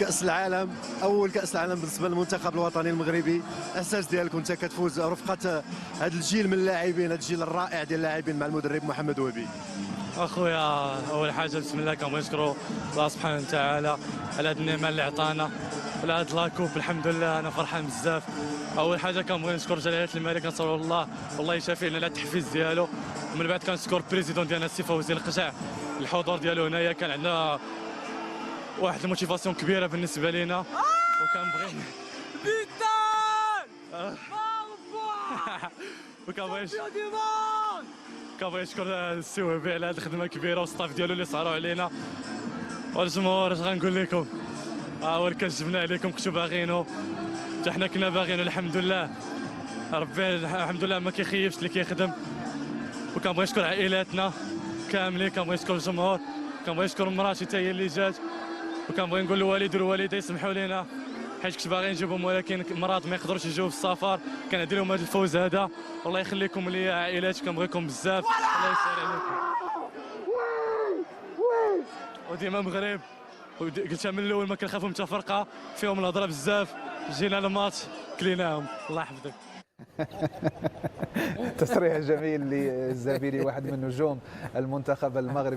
كأس العالم، أول كأس العالم بالنسبة للمنتخب الوطني المغربي. الإحساس ديالك وأنت كتفوز رفقة هذا الجيل من اللاعبين، هذا الجيل الرائع ديال اللاعبين مع المدرب محمد وهبي؟ اخويا اول حاجه بسم الله كنبغي نشكروا الله سبحانه وتعالى على هذه النعمه اللي عطانا على هذا لاكوب. الحمد لله انا فرحان بزاف. اول حاجه كنبغي نشكر جلاله الملك نصر الله والله يشافينا على التحفيز ديالو. ومن بعد كنشكر البريزيدون ديالنا السي فوزي القجع، الحضور ديالو هنايا كان عندنا واحد الموتيفاسيون كبيره بالنسبه لينا. وكنبغي كنبغي نشكر السي وهبي على هذه الخدمه الكبيره والستاف ديالو اللي صاروا علينا. والجمهور اش غنقول لكم، هو اللي كنجبنا عليكم كنتو باغينو حتى حنا كنا باغينو. الحمد لله ربي الحمد لله ما كيخيبش اللي كيخدم. وكنبغي نشكر عائلاتنا كاملين، كنبغي نشكر الجمهور، كنبغي نشكر مراتي حتى هي اللي جات. وكنبغي نقول للوالد والوالده يسمحوا لينا حيت كنت باغي نجيبهم ولكن مرات ما يقدروش يجيو في السفر. كنعدي لهم هذا الفوز هذا. والله يخليكم ليا عائلاتي، كنبغيكم بزاف. الله يسهل عليكم. وديما مغرب قلتها من الاول ما كنخافوا من فرقه فيهم الهضره بزاف. جينا الماتش كليناهم. الله يحفظك. تصريح جميل للزبيري واحد من نجوم المنتخب المغربي.